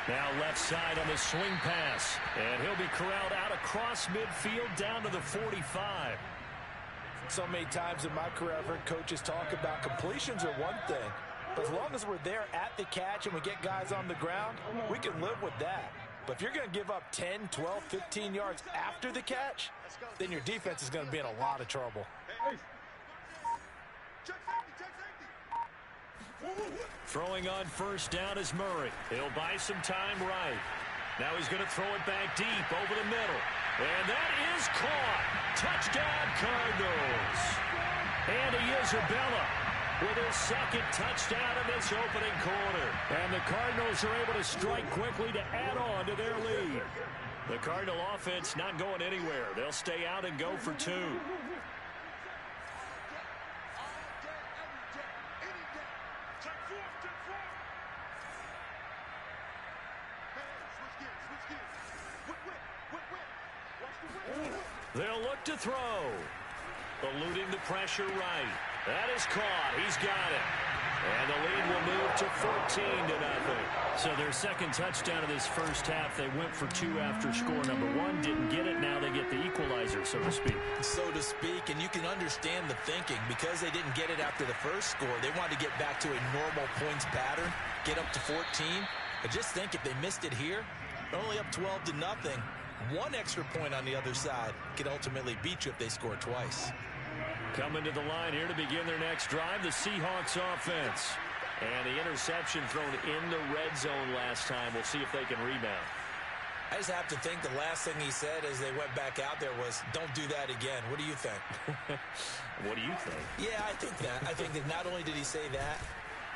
S3: Now left side on the swing pass. And he'll be corralled out across midfield down to the 45.
S4: So many times in my career, I've heard coaches talk about completions are one thing. But as long as we're there at the catch and we get guys on the ground, we can live with that. But if you're going to give up 10, 12, 15 yards after the catch, then your defense is going to be in a lot of trouble.
S3: Throwing on first down is Murray. He'll buy some time right. Now he's going to throw it back deep over the middle. And that is caught. Touchdown, Cardinals. Andy Isabella with his second touchdown in this opening quarter. And the Cardinals are able to strike quickly to add on to their lead. The Cardinal offense not going anywhere. They'll stay out and go for 2. They'll look to throw. Eluding the pressure right. That is caught. He's got it. And the lead will move to 14-0. So their second touchdown of this first half, they went for 2 after score number 1. Didn't get it. Now they get the equalizer, so to speak.
S4: So to speak, and you can understand the thinking. Because they didn't get it after the first score, they wanted to get back to a normal points pattern, get up to 14. But just think, if they missed it here, they're only up 12-0. 1 extra point on the other side can ultimately beat you if they score twice.
S3: Coming to the line here to begin their next drive, the Seahawks offense. And the interception thrown in the red zone last time. We'll see if they can rebound.
S4: I just have to think the last thing he said as they went back out there was, don't do that again. What do you think?
S3: What do you think?
S4: Yeah, I think that. I think that not only did he say that,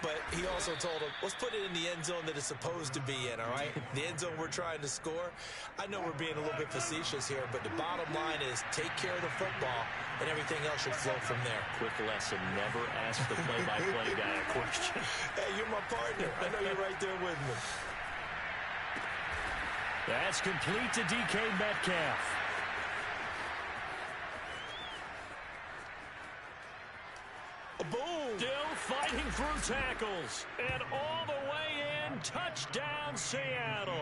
S4: but he also told him, let's put it in the end zone that it's supposed to be in, all right? The end zone we're trying to score. I know we're being a little bit facetious here, but the bottom line is take care of the football, and everything else should flow from there.
S3: Quick lesson, never ask the play-by-play guy a question.
S4: Hey, you're my partner. I know you're right there with me.
S3: That's complete to DK Metcalf.
S4: Boom!
S3: Still fighting through tackles. And all the way in, touchdown Seattle.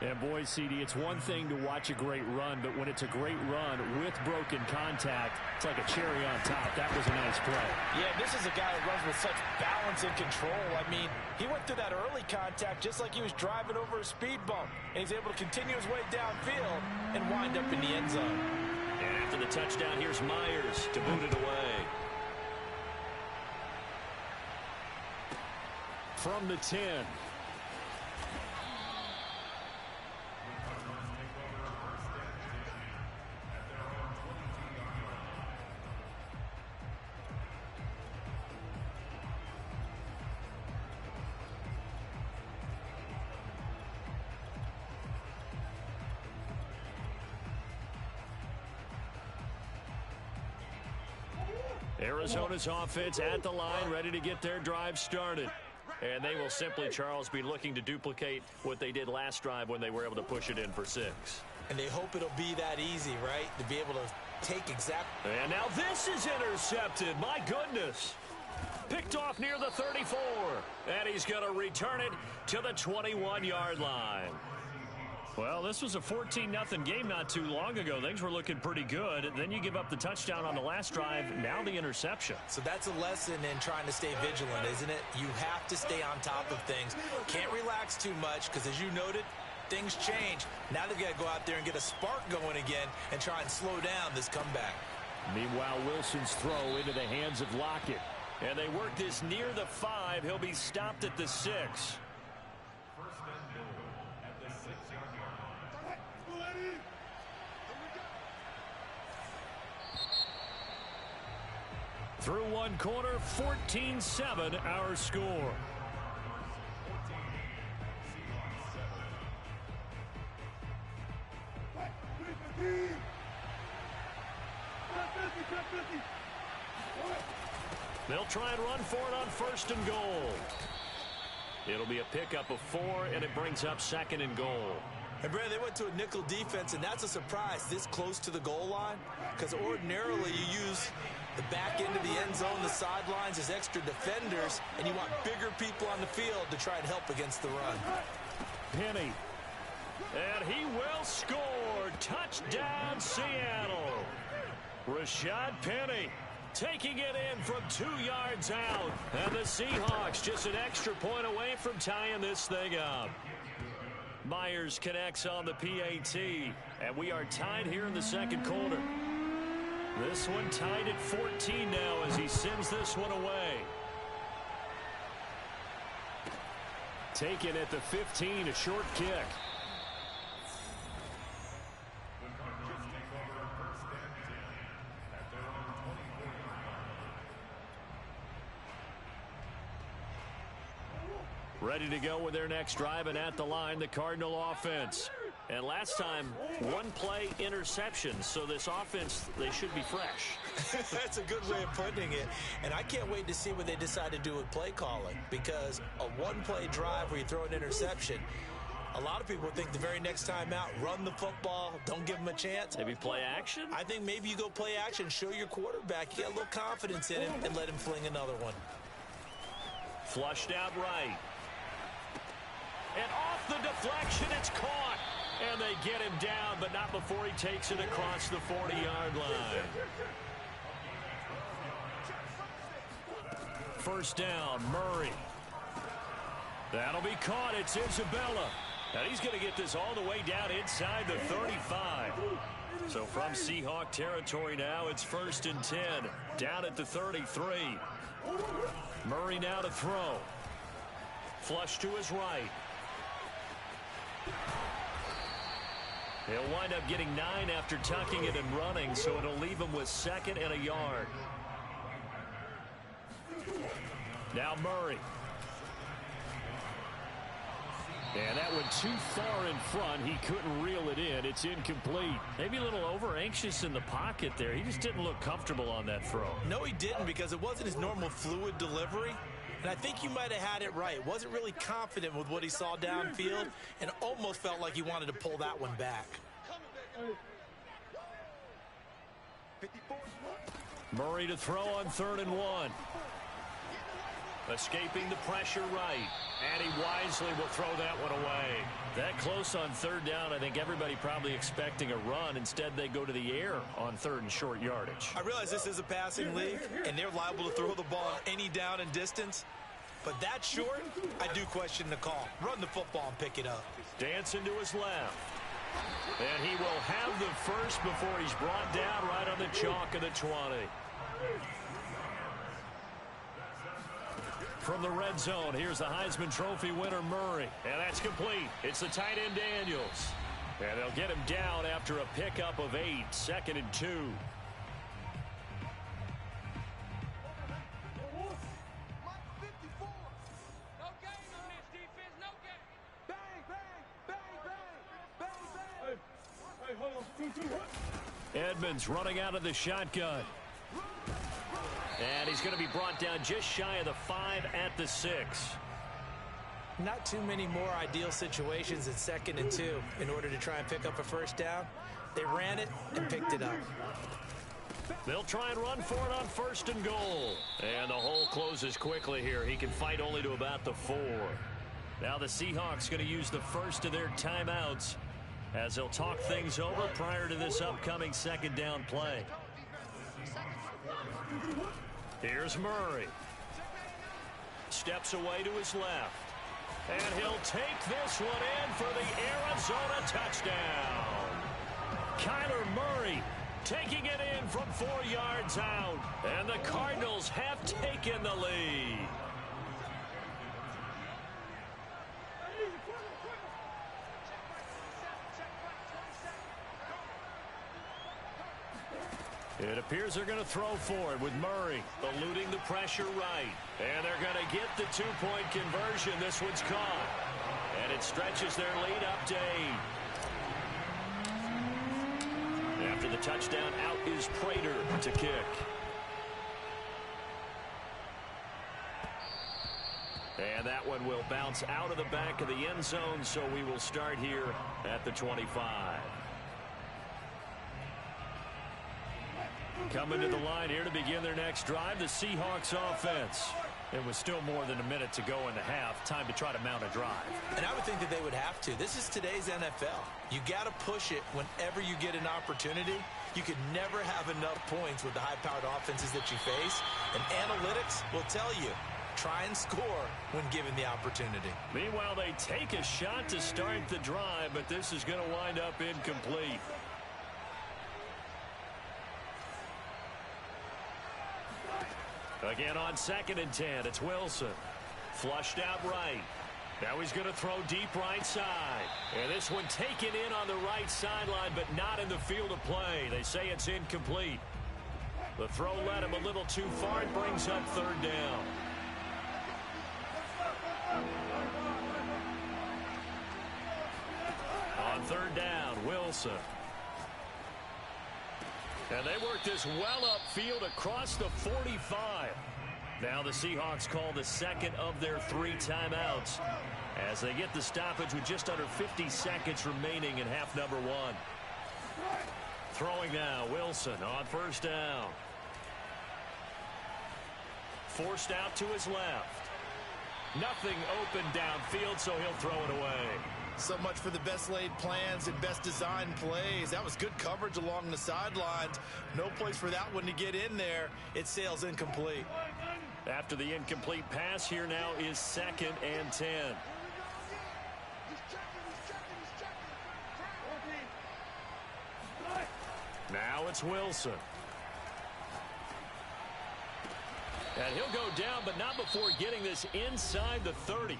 S6: And boy, CD, it's one thing to watch a great run, but when it's a great run with broken contact, it's like a cherry on top. That was a nice play.
S4: Yeah, this is a guy that runs with such balance and control. I mean, he went through that early contact just like he was driving over a speed bump. And he's able to continue his way downfield and wind up in the end zone.
S3: And after the touchdown, here's Myers to boot it away.
S6: From the 10.
S3: Arizona's offense at the line, ready to get their drive started. And they will simply, Charles, be looking to duplicate what they did last drive when they were able to push it in for 6.
S4: And they hope it'll be that easy, right? To be able to take exact...
S3: And now this is intercepted. My goodness. Picked off near the 34. And he's going to return it to the 21-yard line. Well, this was a 14-0 game not too long ago. Things were looking pretty good. Then you give up the touchdown on the last drive. Now the interception.
S4: So that's a lesson in trying to stay vigilant, isn't it? You have to stay on top of things. Can't relax too much because, as you noted, things change. Now they've got to go out there and get a spark going again and try and slow down this comeback.
S6: Meanwhile, Wilson's throw into the hands of Lockett.
S3: And they work this near the 5. He'll be stopped at the 6. Through one quarter, 14-7 our score. They'll try and run for it on 1st and goal. It'll be a pickup of 4, and it brings up 2nd and goal.
S4: And, Brad, they went to a nickel defense, and that's a surprise this close to the goal line because ordinarily you use the back end of the end zone, the sidelines as extra defenders, and you want bigger people on the field to try and help against the run.
S3: Penny. And he will score. Touchdown, Seattle. Rashad Penny taking it in from 2 yards out. And the Seahawks just an extra point away from tying this thing up. Myers connects on the PAT. And we are tied here in the 2nd quarter. This one tied at 14 now as he sends this one away.
S6: Taken at the 15, a short kick.
S3: Ready to go with their next drive, and at the line, the Cardinal offense. And last time, 1-play interception. So this offense, they should be fresh.
S4: That's a good way of putting it. And I can't wait to see what they decide to do with play calling, because a 1-play drive where you throw an interception, a lot of people think the very next time out, run the football, don't give them a chance.
S3: Maybe play action?
S4: I think maybe you go play action, show your quarterback, you got a little confidence in him, and let him fling another one.
S3: Flushed out right. And off the deflection, it's caught. And they get him down, but not before he takes it across the 40-yard line. First down, Murray. That'll be caught. It's Isabella. And he's going to get this all the way down inside the 35. So from Seahawk territory now, it's 1st and 10. Down at the 33. Murray now to throw. Flush to his right. He'll wind up getting 9 after tucking it and running, so it'll leave him with 2nd and a yard. Now Murray. And that went too far in front. He couldn't reel it in. It's incomplete. Maybe a little over-anxious in the pocket there. He just didn't look comfortable on that throw.
S4: No, he didn't, because it wasn't his normal fluid delivery. And I think you might have had it right. Wasn't really confident with what he saw downfield and almost felt like he wanted to pull that one back.
S3: Murray to throw on 3rd and 1. Escaping the pressure right. And he wisely will throw that one away. That close on third down, I think everybody probably expecting a run. Instead, they go to the air on third and short yardage.
S4: I realize this is a passing league, and they're liable to throw the ball on any down and distance. But that short, I do question the call. Run the football and pick it up.
S3: Dancing to his left. And he will have the first before he's brought down right on the chalk of the 20. From the red zone, here's the Heisman Trophy winner, Murray. And that's complete. It's the tight end, Daniels. And they'll get him down after a pickup of 8, 2nd and 2. Edmonds running out of the shotgun. And he's going to be brought down just shy of the 5 at the 6.
S4: Not too many more ideal situations in 2nd and 2 in order to try and pick up a first down. They ran it and picked it up.
S3: They'll try and run for it on 1st and goal. And the hole closes quickly here. He can fight only to about the 4. Now the Seahawks going to use the first of their timeouts as they'll talk things over prior to this upcoming 2nd down play. Here's Murray. Steps away to his left. And he'll take this one in for the Arizona touchdown. Kyler Murray taking it in from 4 yards out. And the Cardinals have taken the lead. It appears they're going to throw for it with Murray eluding the pressure right. And they're going to get the 2-point conversion. This one's caught. And it stretches their lead up to 8. After the touchdown, out is Prater to kick. And that one will bounce out of the back of the end zone, so we will start here at the 25. Coming to the line here to begin their next drive, the Seahawks offense. It was still more than a minute to go in the half. Time to try to mount a drive.
S4: And I would think that they would have to. This is today's NFL. You got to push it whenever you get an opportunity. You could never have enough points with the high-powered offenses that you face. And analytics will tell you, try and score when given the opportunity.
S3: Meanwhile, they take a shot to start the drive, but this is going to wind up incomplete. Again on 2nd and 10, it's Wilson. Flushed out right. Now he's going to throw deep right side. And this one taken in on the right sideline, but not in the field of play. They say it's incomplete. The throw led him a little too far. It brings up 3rd down. On 3rd down, Wilson. And they work this well upfield across the 45. Now the Seahawks call the 2nd of their 3 timeouts as they get the stoppage with just under 50 seconds remaining in half number 1. Throwing now, Wilson on 1st down. Forced out to his left. Nothing open downfield, so he'll throw it away.
S7: So much for the best laid plans and best designed plays. That was good coverage along the sidelines. No place for that one to get in there. It sails incomplete.
S3: After the incomplete pass, here now is 2nd and 10. Now it's Wilson. And he'll go down, but not before getting this inside the 30.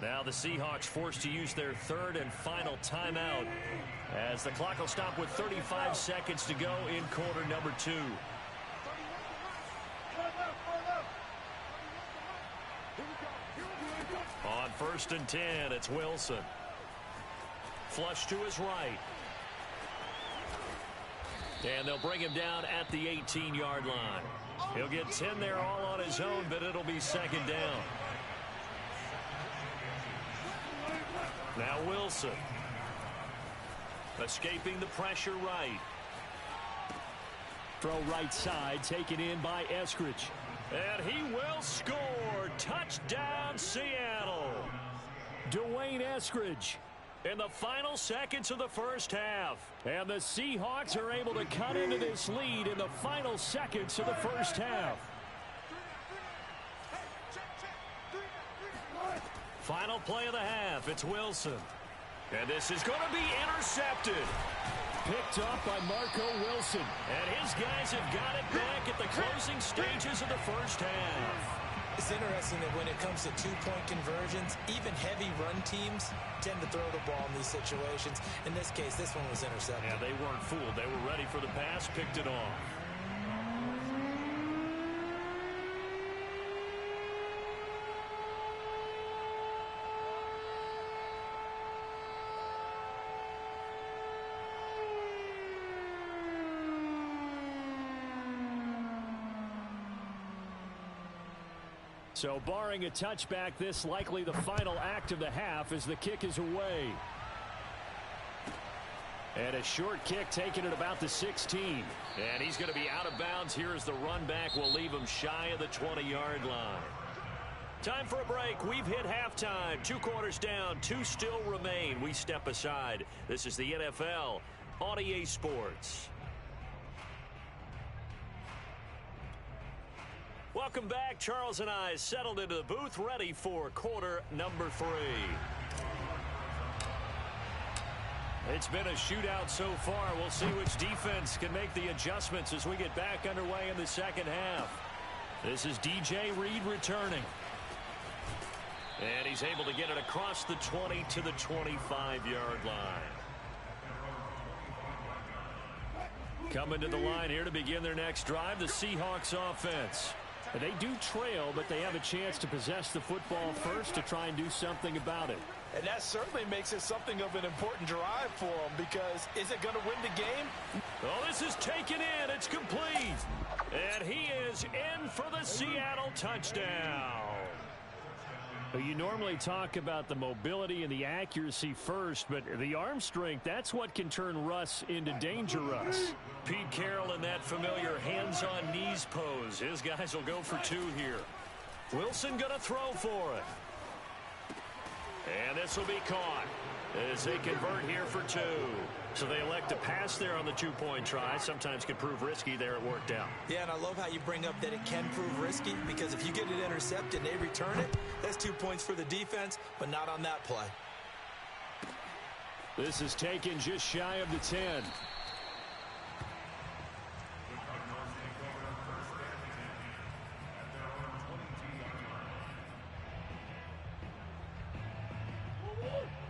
S3: Now the Seahawks forced to use their 3rd and final timeout as the clock will stop with 35 seconds to go in quarter number 2. On 1st and 10, it's Wilson. Flush to his right. And they'll bring him down at the 18-yard line. He'll get 10 there all on his own, but it'll be 2nd down. Now Wilson. Escaping the pressure right.
S6: Throw right side, taken in by Eskridge.
S3: And he will score. Touchdown, Seattle.
S6: Dwayne Eskridge.
S3: In the final seconds of the first half.
S6: And the Seahawks are able to cut into this lead in the final seconds of the first half.
S3: Final play of the half. It's Wilson. And this is going to be intercepted.
S6: Picked up by Marco Wilson.
S3: And his guys have got it back at the closing stages of the first half.
S4: It's interesting that when it comes to two-point conversions, even heavy run teams tend to throw the ball in these situations. In this case, this one was intercepted.
S3: Yeah, they weren't fooled. They were ready for the pass, picked it off.
S6: So barring a touchback, this likely the final act of the half as the kick is away. And a short kick taken at about the 16.
S3: And he's going to be out of bounds here as the run back will leave him shy of the 20-yard line. Time for a break. We've hit halftime. 2 quarters down. 2 still remain. We step aside. This is the NFL on EA Sports. Welcome back. Charles and I settled into the booth, ready for quarter number 3. It's been a shootout so far. We'll see which defense can make the adjustments as we get back underway in the second half. This is DJ Reed returning. And he's able to get it across the 20 to the 25-yard line. Coming to the line here to begin their next drive, the Seahawks offense.
S6: They do trail, but they have a chance to possess the football first to try and do something about it.
S7: And that certainly makes it something of an important drive for them, because is it going to win the game?
S3: Oh, this is taken in. It's complete. And he is in for the Seattle touchdown.
S6: You normally talk about the mobility and the accuracy first, but the arm strength, that's what can turn Russ into danger Russ.
S3: Pete Carroll in that familiar hands-on knees pose. His guys will go for 2 here. Wilson going to throw for it. And this will be caught as they convert here for 2. So they elect to pass there on the 2-point try. Sometimes can prove risky. There it worked out.
S4: Yeah, and I love how you bring up that it can prove risky, because if you get it intercepted and they return it, that's 2 points for the defense, but not on that play.
S6: This is taken just shy of the 10.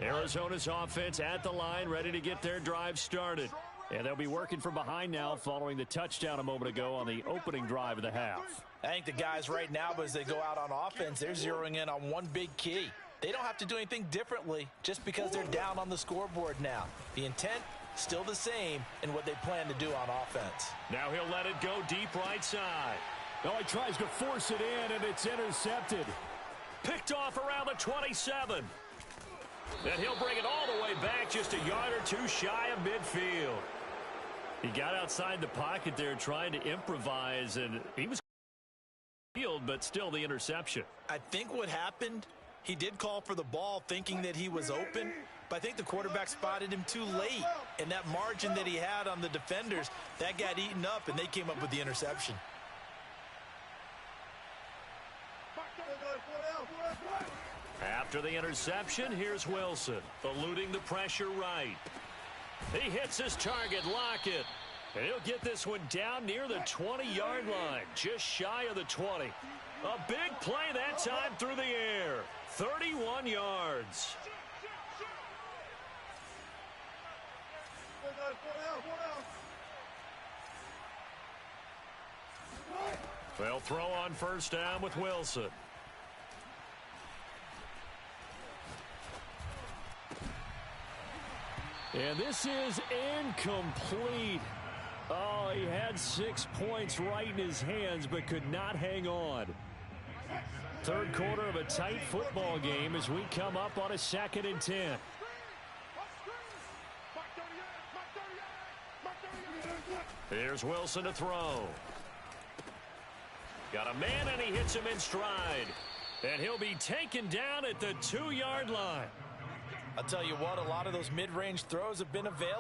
S3: Arizona's offense at the line, ready to get their drive started.
S6: And they'll be working from behind now following the touchdown a moment ago on the opening drive of the half.
S7: I think the guys right now, but as they go out on offense, they're zeroing in on one big key. They don't have to do anything differently just because they're down on the scoreboard now. The intent, still the same in what they plan to do on offense.
S3: Now he'll let it go deep right side.
S6: Oh, he tries to force it in, and it's intercepted.
S3: Picked off around the 27. And he'll bring it all the way back, just a yard or 2 shy of midfield. He got outside the pocket there trying to improvise, and he was field, but still the interception.
S4: I think what happened, he did call for the ball thinking that he was open, but I think the quarterback spotted him too late. And that margin that he had on the defenders, that got eaten up, and they came up with the interception.
S3: After the interception, here's Wilson, eluding the pressure right. He hits his target, Lockett. And he'll get this one down near the 20-yard line, just shy of the 20. A big play that time through the air, 31 yards. They'll throw on first down with Wilson.
S6: And this is incomplete. Oh, he had 6 points right in his hands, but could not hang on. Third quarter of a tight football game as we come up on a 2nd and 10. Here's Wilson to throw.
S3: Got a man, and he hits him in stride. And he'll be taken down at the 2-yard line.
S7: I'll tell you what, a lot of those mid-range throws have been available.